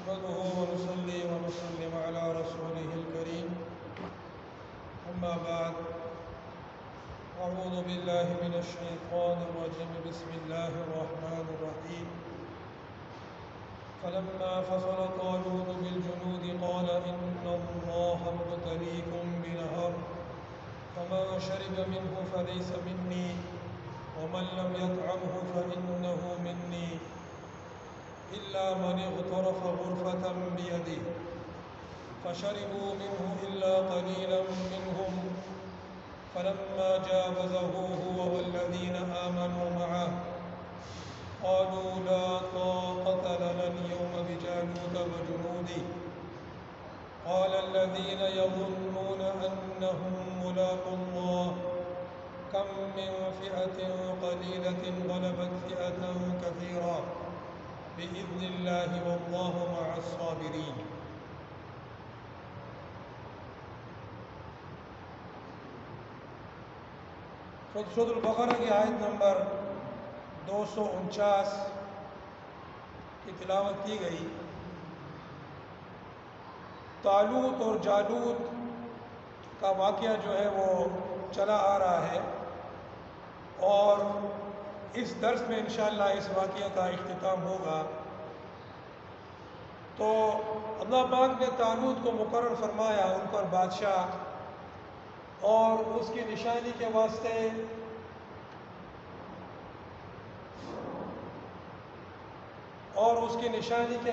نحمده ونصلي ونسلم على رسوله الكريم أما بعد أعوذ بالله من الشيطان الرجيم بسم الله الرحمن الرحيم فلما فصل طالوت بالجنود قال إن الله مبتليكم بنهر فمن شرب منه فليس مني ومن لم يطعمه فإنه مني إلا من اغترف غرفة بيده فشربوا منه إلا قليلا منهم فلما جاوزه هو والذين آمنوا معه قالوا لا طاقة لنا اليوم بجالوت وجنوده قال الذين يظنون أنهم ملاقو الله كم من فئة قليلة غلبت فئة كثيرة بإذن الله والله مع الصابرين. سورۃ البقرہ کی آیت نمبر 249 کی تلاوت کی گئی. طالوت اور جالوت کا واقعہ جو ہے وہ چلا آ رہا ہے اور اس درس میں انشاءاللہ اس واقعہ کا اختتام ہوگا. تو اللہ پاک نے طالوت کو مقرر فرمایا ان پر بادشاہ، اور اس کی نشانی کے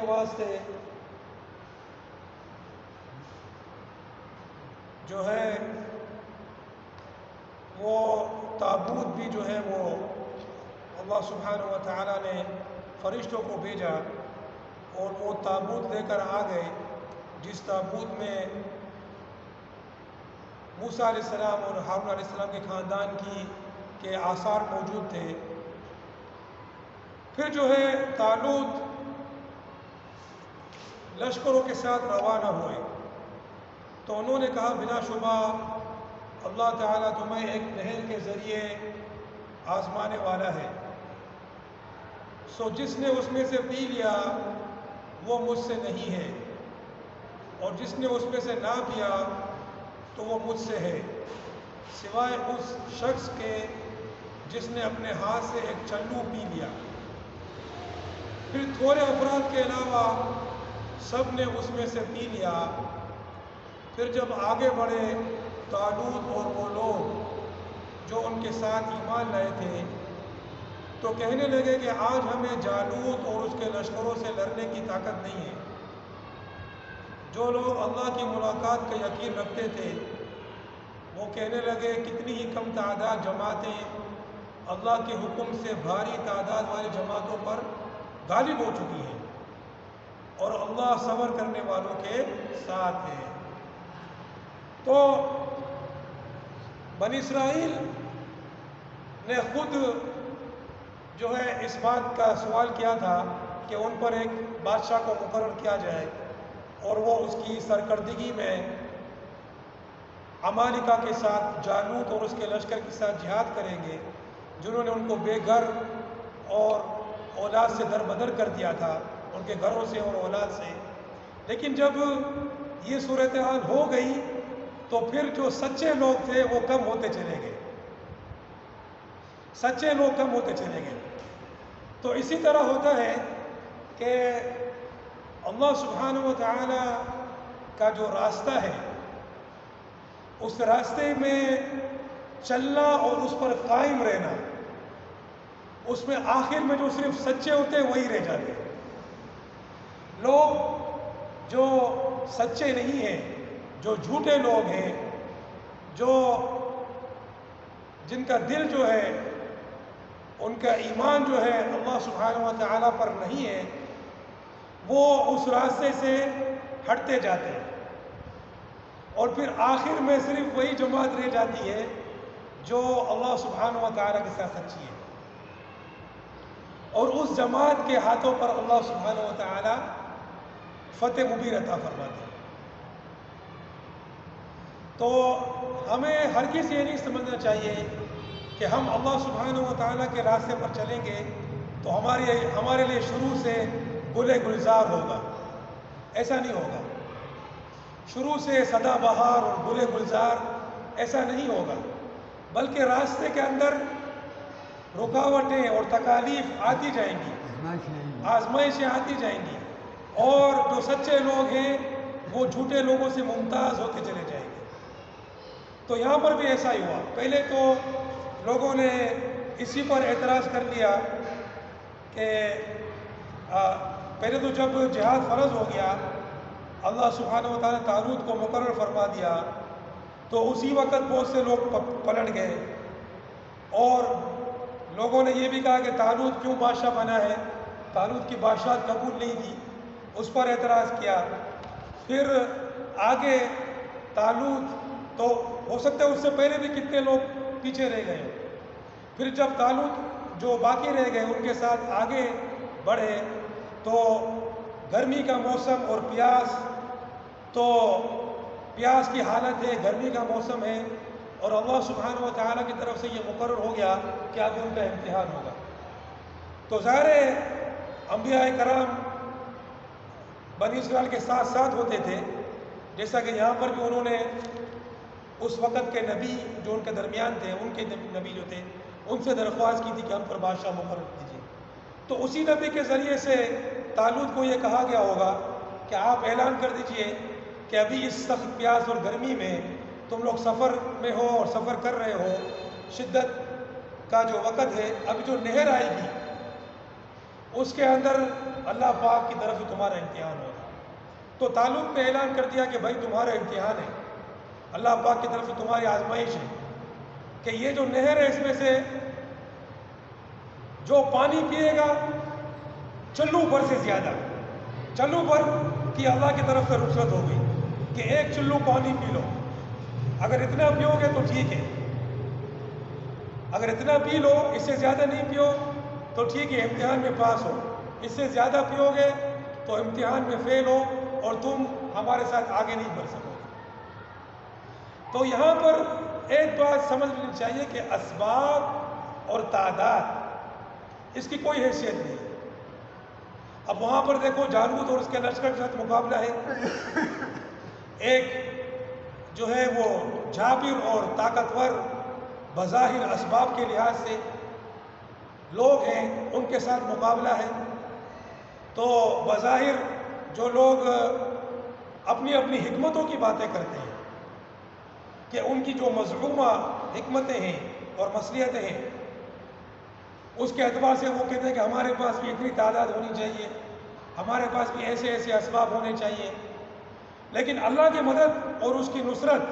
واسطے جو ہے وہ تابوت بھی جو ہے وہ اللہ سبحانہ و تعالیٰ نے فرشتوں کو بھیجا اور وہ تابوت لے کر آ گئے، جس تابوت میں موسیٰ علیہ السلام اور ہارون علیہ السلام کے خاندان کے آثار موجود تھے. پھر جو ہے طالوت لشکروں کے ساتھ روانہ ہوئے تو انہوں نے کہا بلا شبہ اللہ تعالیٰ تمہیں ایک نہر کے ذریعے آزمانے والا ہے، سو جس نے اس میں سے پی لیا وہ مجھ سے نہیں ہے، اور جس نے اس میں سے نہ پیا تو وہ مجھ سے ہے، سوائے اس شخص کے جس نے اپنے ہاتھ سے ایک چلو پی لیا. پھر تھوڑے افراد کے علاوہ سب نے اس میں سے پی لیا. پھر جب آگے بڑھے طالوت اور وہ لوگ جو ان کے ساتھ ایمان لائے تھے تو کہنے لگے کہ آج ہمیں جالوت اور اس کے لشکروں سے لڑنے کی طاقت نہیں ہے. جو لوگ اللہ کی ملاقات کا یقین رکھتے تھے وہ کہنے لگے کتنی ہی کم تعداد جماعتیں اللہ کے حکم سے بھاری تعداد والی جماعتوں پر غالب ہو چکی ہیں، اور اللہ صبر کرنے والوں کے ساتھ ہے. تو بنی اسرائیل نے خود جو ہے اس بات کا سوال کیا تھا کہ ان پر ایک بادشاہ کو مقرر کیا جائے اور وہ اس کی سرکردگی میں عمالقہ کے ساتھ، جالوت اور اس کے لشکر کے ساتھ جہاد کریں گے، جنہوں نے ان کو بے گھر اور اولاد سے دربدر کر دیا تھا، ان کے گھروں سے اور اولاد سے. لیکن جب یہ صورتحال ہو گئی تو پھر جو سچے لوگ تھے وہ کم ہوتے چلے گئے، تو اسی طرح ہوتا ہے کہ اللہ سبحانہ و تعالی کا جو راستہ ہے اس راستے میں چلنا اور اس پر قائم رہنا، اس میں آخر میں جو صرف سچے ہوتے ہیں وہی رہ جاتے ہیں. لوگ جو سچے نہیں ہیں، جو جھوٹے لوگ ہیں، جن کا دل جو ہے ان کا ایمان جو ہے اللہ سبحانہ و تعالیٰ پر نہیں ہے، وہ اس راستے سے ہٹتے جاتے ہیں، اور پھر آخر میں صرف وہی جماعت رہ جاتی ہے جو اللہ سبحانہ و تعالیٰ کے ساتھ سچی ہے، اور اس جماعت کے ہاتھوں پر اللہ سبحانہ و تعالیٰ فتح مبین عطا فرماتے ہیں. تو ہمیں ہرگز یہ نہیں سمجھنا چاہیے کہ ہم اللہ سبحانہ و تعالیٰ کے راستے پر چلیں گے تو ہمارے لیے شروع سے گل گلزار ہوگا. ایسا نہیں ہوگا. شروع سے سدا بہار اور گل گلزار ایسا نہیں ہوگا، بلکہ راستے کے اندر رکاوٹیں اور تکالیف آتی جائیں گی، آزمائشیں آتی جائیں گی، اور جو سچے لوگ ہیں وہ جھوٹے لوگوں سے ممتاز ہوتے چلے جائیں گے. تو یہاں پر بھی ایسا ہی ہوا. پہلے تو لوگوں نے اسی پر اعتراض کر لیا کہ پہلے تو جب جہاد فرض ہو گیا، اللہ سبحانہ و تعالیٰ نے طالوت کو مقرر فرما دیا، تو اسی وقت بہت سے لوگ پلٹ گئے، اور لوگوں نے یہ بھی کہا کہ طالوت کیوں بادشاہ بنا ہے، طالوت کی بادشاہت قبول نہیں کی، اس پر اعتراض کیا. پھر آگے طالوت تو ہو سکتا ہے اس سے پہلے بھی کتنے لوگ پیچھے رہ گئے. پھر جب طالوت جو باقی رہ گئے ان کے ساتھ آگے بڑھے تو گرمی کا موسم اور پیاس کی حالت ہے، گرمی کا موسم ہے، اور اللہ سبحانہ و تعالیٰ کی طرف سے یہ مقرر ہو گیا کہ اب ان کا امتحان ہوگا. تو ظاہر انبیاء کرام بنی اسرائیل کے ساتھ ساتھ ہوتے تھے، جیسا کہ یہاں پر بھی انہوں نے اس وقت کے نبی جو ان کے درمیان تھے، ان کے نبی جو تھے، ان سے درخواست کی تھی کہ ہم پر بادشاہ مقرر کیجیے. تو اسی نبی کے ذریعے سے طالوت کو یہ کہا گیا ہوگا کہ آپ اعلان کر دیجئے کہ ابھی اس سخت پیاس اور گرمی میں تم لوگ سفر میں ہو اور سفر کر رہے ہو، شدت کا جو وقت ہے، اب جو نہر آئے گی اس کے اندر اللہ پاک کی طرف سے تمہارا امتحان ہوگا. تو طالوت نے اعلان کر دیا کہ بھائی تمہارا امتحان ہے، اللہ پاک کی طرف سے تمہاری آزمائش ہے کہ یہ جو نہر ہے اس میں سے جو پانی پیے گا چلو بھر سے زیادہ، چلو بھر کی اللہ کی طرف سے رخصت ہو گئی کہ ایک چلو پانی پی لو، اگر اتنا پیو گے تو ٹھیک ہے، اگر اتنا پی لو، اس سے زیادہ نہیں پیو تو ٹھیک ہے، امتحان میں پاس ہو، اس سے زیادہ پیو گے تو امتحان میں فیل ہو اور تم ہمارے ساتھ آگے نہیں بڑھ سکو گے. تو یہاں پر ایک بات سمجھ لینی چاہیے کہ اسباب اور تعداد اس کی کوئی حیثیت نہیں. اب وہاں پر دیکھو جالوت اور اس کے لشکر کے ساتھ مقابلہ ہے، ایک جو ہے وہ جابر اور طاقتور بظاہر اسباب کے لحاظ سے لوگ ہیں، ان کے ساتھ مقابلہ ہے. تو بظاہر جو لوگ اپنی اپنی حکمتوں کی باتیں کرتے ہیں کہ ان کی جو مزعومہ حکمتیں ہیں اور مصلحتیں ہیں، اس کے اعتبار سے وہ کہتے ہیں کہ ہمارے پاس بھی اتنی تعداد ہونی چاہیے، ہمارے پاس بھی ایسے ایسے اسباب ہونے چاہیے. لیکن اللہ کی مدد اور اس کی نصرت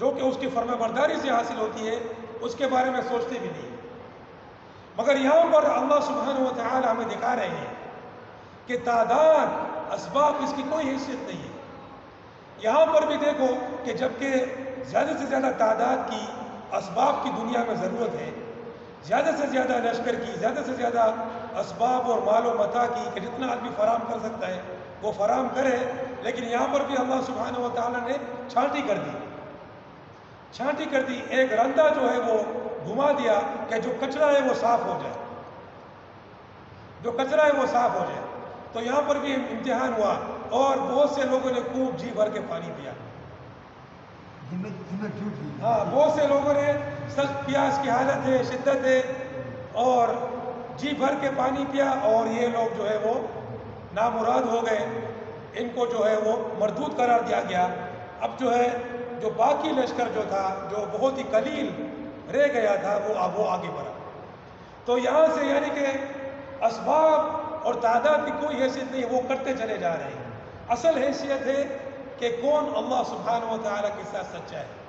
جو کہ اس کی فرما برداری سے حاصل ہوتی ہے، اس کے بارے میں سوچتے بھی نہیں. مگر یہاں پر اللہ سبحانہ و تعالی ہمیں دکھا رہے ہیں کہ تعداد اسباب اس کی کوئی حیثیت نہیں ہے. یہاں پر بھی دیکھو کہ جبکہ زیادہ سے زیادہ تعداد کی اسباب کی دنیا میں ضرورت ہے، زیادہ سے زیادہ لشکر کی، زیادہ سے زیادہ اسباب اور مال و متاع کی کہ جتنا آدمی فراہم کر سکتا ہے وہ فراہم کرے، لیکن یہاں پر بھی اللہ سبحانہ و تعالیٰ نے چھانٹی کر دی. چھانٹی کر دی، ایک رندہ جو ہے وہ گھما دیا کہ جو کچرا ہے وہ صاف ہو جائے، جو کچرا ہے وہ صاف ہو جائے. تو یہاں پر بھی امتحان ہوا اور بہت سے لوگوں نے خوب جی بھر کے پانی پیا. ہاں، بہت سے لوگوں نے سخت پیاس کی حالت ہے، شدت ہے، اور جی بھر کے پانی پیا، اور یہ لوگ جو ہے وہ نامراد ہو گئے، ان کو جو ہے وہ مردود قرار دیا گیا. اب جو ہے جو باقی لشکر جو تھا، جو بہت ہی قلیل رہ گیا تھا، وہ آگے بڑھا. تو یہاں سے یعنی کہ اسباب اور تعداد کی کوئی حیثیت نہیں، وہ کرتے چلے جا رہے ہیں. اصل حیثیت ہے کہ کون اللہ سبحانہ و تعالیٰ کے ساتھ سچا ہے،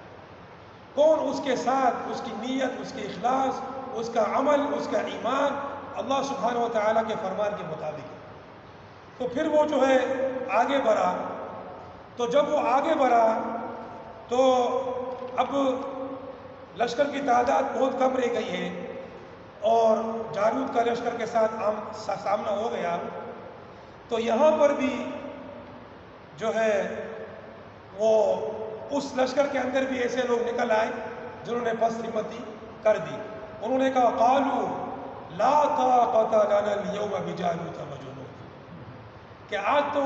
کون اس کے ساتھ، اس کی نیت، اس کے اخلاص، اس کا عمل، اس کا ایمان اللہ سبحانہ و تعالیٰ کے فرمان کے مطابق ہے. تو پھر وہ جو ہے آگے بڑھا. تو جب وہ آگے بڑھا تو اب لشکر کی تعداد بہت کم رہ گئی ہے اور جالوت کا لشکر کے ساتھ سامنا ہو گیا. تو یہاں پر بھی جو ہے وہ اس لشکر کے اندر بھی ایسے لوگ نکل آئے جنہوں نے پست ہمتی کر دی. انہوں نے کہا قالوا لا طاقت لنا اليوم بجالوت وجنود، کہ آج تو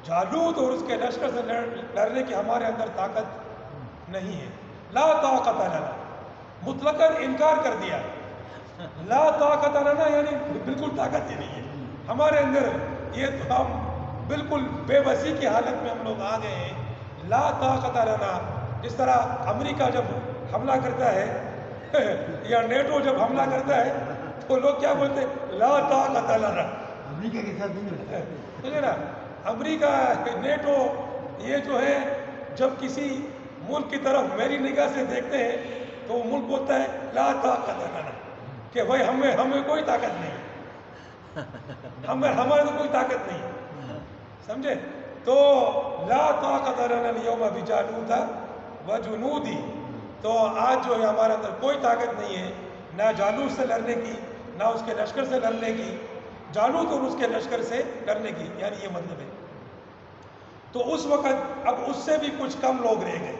جالوت اور اس کے لشکر سے لڑنے کی ہمارے اندر طاقت نہیں ہے. لا طاقت لنا، مطلقاً انکار کر دیا. لا طاقت لنا یعنی بالکل طاقت ہی نہیں ہے ہمارے اندر. یہ تو ہم بالکل بے بسی کی حالت میں ہم لوگ آ گئے ہیں. لا طاقت لنا، جس طرح امریکہ جب حملہ کرتا ہے یا نیٹو جب حملہ کرتا ہے تو لوگ کیا بولتے ہیں؟ لا طاقت لنا. امریکہ کے ساتھ نہیں لڑتا. سمجھے نا، امریکہ نیٹو یہ جو ہے جب کسی ملک کی طرف میری نگاہ سے دیکھتے ہیں تو وہ ملک بولتا ہے لا طاقت لنا، کہ بھائی ہمیں کوئی طاقت نہیں، ہمارے تو کوئی طاقت نہیں. سمجھے؟ تو لا طاقت لنا اليوم بجالوت وجنودی. تو آج جو ہے ہمارے اندر کوئی طاقت نہیں ہے، نہ جالوت سے لڑنے کی، نہ اس کے لشکر سے لڑنے کی. جالوت اور اس کے لشکر سے لڑنے کی، یعنی یہ مطلب ہے. تو اس وقت اب اس سے بھی کچھ کم لوگ رہ گئے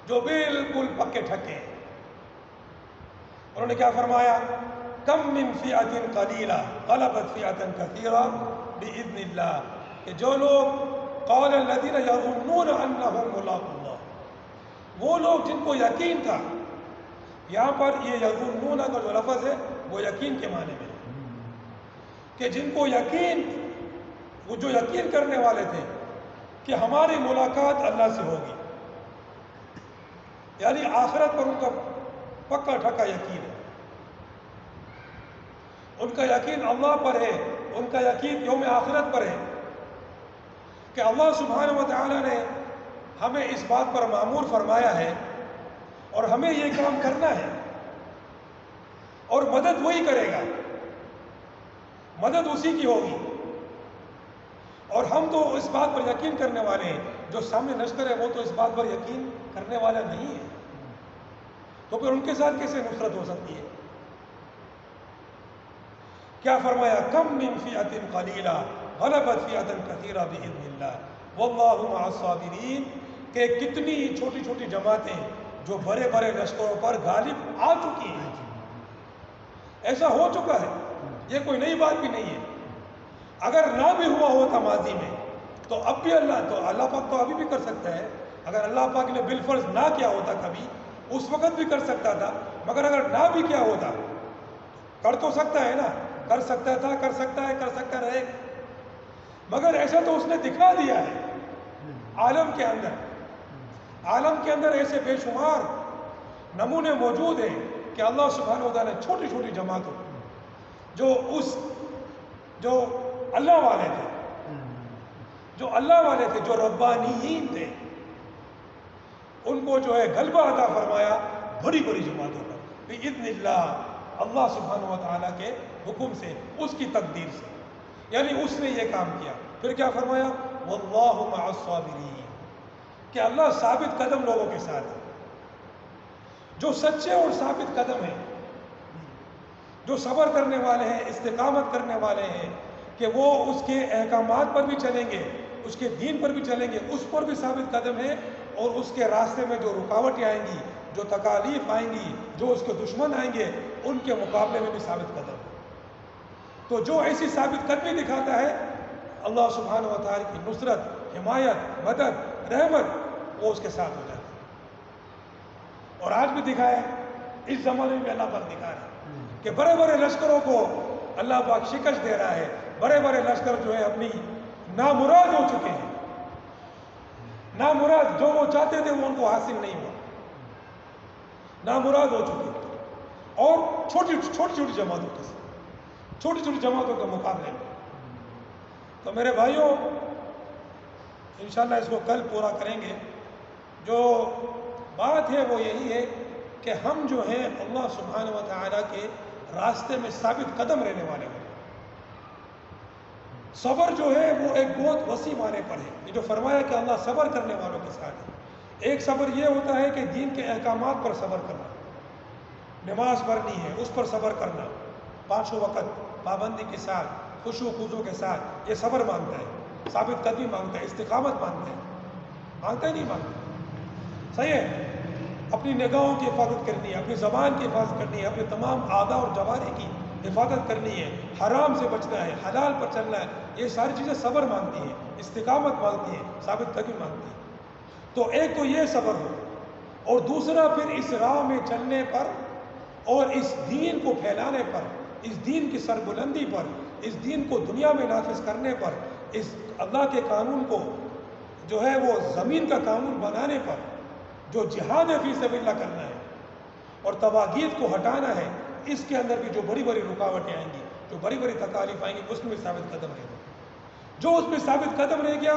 جو بالکل پکے ٹھکے ہیں. انہوں نے کیا فرمایا؟ کم من فئۃ قلیلہ غلبت فئۃ کثیرہ باذن اللہ. کہ جو لوگ قال الذین یظنون انہم ملاقو اللہ، وہ لوگ جن کو یقین تھا. یہاں پر یہ یظنون کا جو لفظ ہے وہ یقین کے معنی میں ہے، کہ جن کو یقین، وہ جو یقین کرنے والے تھے کہ ہماری ملاقات اللہ سے ہوگی، یعنی آخرت پر ان کا پکا ٹھکا یقین ہے. ان کا یقین اللہ پر ہے، ان کا یقین یوم آخرت پر ہے کہ اللہ سبحانہ و تعالیٰ نے ہمیں اس بات پر مامور فرمایا ہے اور ہمیں یہ کام کرنا ہے اور مدد وہی کرے گا، مدد اسی کی ہوگی. اور ہم تو اس بات پر یقین کرنے والے ہیں. جو سامنے لشکر ہے وہ تو اس بات پر یقین کرنے والا نہیں ہے، تو پھر ان کے ساتھ کیسے نصرت ہو سکتی ہے؟ کیا فرمایا؟ کم من فئۃ قلیلہ غلبت فئۃ کثیرہ باذن اللہ واللہ مع الصابرین. کہ کتنی چھوٹی چھوٹی جماعتیں جو بڑے بڑے لشکروں پر غالب آ چکی ہیں. ایسا ہو چکا ہے، یہ کوئی نئی بات بھی نہیں ہے. اگر نہ بھی ہوا ہوتا ماضی میں تو اب بھی اللہ پاک تو ابھی بھی کر سکتا ہے. اگر اللہ پاک نے بالفرض نہ کیا ہوتا کبھی، اس وقت بھی کر سکتا تھا. مگر اگر نہ بھی کیا ہوتا، کر تو سکتا ہے نا، کر سکتا تھا، کر سکتا ہے، کر سکتا رہے. مگر ایسا تو اس نے دکھا دیا ہے عالم کے اندر. عالم کے اندر ایسے بے شمار نمونے موجود ہیں کہ اللہ سبحانہ و تعالیٰ نے چھوٹی چھوٹی جماعتوں جو اللہ والے تھے، جو ربانیین تھے، ان کو جو ہے غلبہ عطا فرمایا بڑی بڑی جماعتوں پر باذن اللہ، اللہ سبحانہ و تعالیٰ کے حکم سے، اس کی تقدیر سے. یعنی اس نے یہ کام کیا. پھر کیا فرمایا؟ واللہ مع الصابرین، کہ اللہ ثابت قدم لوگوں کے ساتھ ہے. جو سچے اور ثابت قدم ہیں، جو صبر کرنے والے ہیں، استقامت کرنے والے ہیں، کہ وہ اس کے احکامات پر بھی چلیں گے، اس کے دین پر بھی چلیں گے، اس پر بھی ثابت قدم ہے. اور اس کے راستے میں جو رکاوٹیں آئیں گی، جو تکالیف آئیں گی، جو اس کے دشمن آئیں گے، ان کے مقابلے میں بھی ثابت قدم ہے. تو جو ایسی ثابت قدمی دکھاتا ہے، اللہ سبحانہ و تعالیٰ کی نصرت، حمایت، مدد، رحمت وہ اس کے ساتھ ہو جاتی ہے. اور آج بھی دکھائے، اس زمانے میں اللہ پاک دکھا رہا ہے کہ بڑے بڑے لشکروں کو اللہ پاک شکست دے رہا ہے. بڑے بڑے لشکر جو ہے اپنی نامراد ہو چکے ہیں. نامراد جو وہ چاہتے تھے وہ ان کو حاصل نہیں ہوا، نامراد ہو چکے. اور چھوٹی چھوٹی جماعتوں کے ساتھ، چھوٹی چھوٹی جماعتوں کے مقابلے میں. تو میرے بھائیوں، انشاءاللہ اس کو کل پورا کریں گے. جو بات ہے وہ یہی ہے کہ ہم جو ہیں اللہ سبحانہ و تعالیٰ کے راستے میں ثابت قدم رہنے والے ہیں. صبر جو ہے وہ ایک بہت وسیع معنی پر ہے. یہ جو فرمایا کہ اللہ صبر کرنے والوں کے ساتھ ہے. ایک صبر یہ ہوتا ہے کہ دین کے احکامات پر صبر کرنا، نماز پڑھنی ہے اس پر صبر کرنا، 5 وقت پابندی کے ساتھ، خشوع و خضوع کے ساتھ، یہ صبر مانگتا ہے، ثابت قدمی مانگتا ہے، استقامت مانگتا ہے. مانگتا ہی نہیں مانگتا. صحیح ہے. اپنی نگاہوں کی حفاظت کرنی ہے، اپنی زبان کی حفاظت کرنی ہے، اپنے تمام اعضاء اور جوارح کی حفاظت کرنی ہے، حرام سے بچنا ہے، حلال پر چلنا ہے. یہ ساری چیزیں صبر مانگتی ہیں، استقامت مانگتی ہیں، ثابت قدمی مانگتی ہیں. تو ایک تو یہ صبر ہو، اور دوسرا پھر اس راہ میں چلنے پر اور اس دین کو پھیلانے پر، اس دین کی سربلندی پر، اس دین کو دنیا میں نافذ کرنے پر، اس اللہ کے قانون کو جو ہے وہ زمین کا قانون بنانے پر جو جہاد فی سبیل اللہ کرنا ہے اور طواغیت کو ہٹانا ہے، اس کے اندر بھی جو بڑی بڑی رکاوٹیں آئیں گی، جو بڑی بڑی تکالیف آئیں گی، اس میں بھی ثابت قدم رہے گا. جو اس میں ثابت قدم رہ گیا،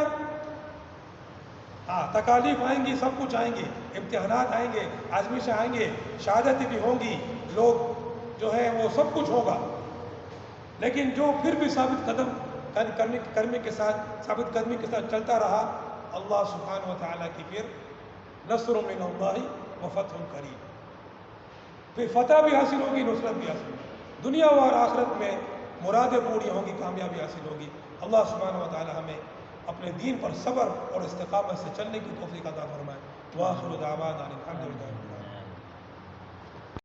ہاں تکالیف آئیں گی، سب کچھ آئیں گے، امتحانات آئیں گے، آزمائشیں آئیں گے، شہادتیں بھی ہوں گی، لوگ جو ہے وہ سب کچھ ہوگا، لیکن جو پھر بھی ثابت قدم کرنے کے ساتھ، ثابت قدمی کے ساتھ چلتا رہا، اللہ سبحانہ و تعالیٰ کی پھر نصر من اللہ و فتح قریب، پھر فتح بھی حاصل ہوگی، نصرت بھی حاصل ہوگی، دنیا اور آخرت میں مرادیں پوری ہوں گی، کامیابی حاصل ہوگی. اللہ سبحانہ و تعالیٰ ہمیں اپنے دین پر صبر اور استقامت سے چلنے کی توفیق عطا فرمائے. وآخر دعوانا الحمد للہ.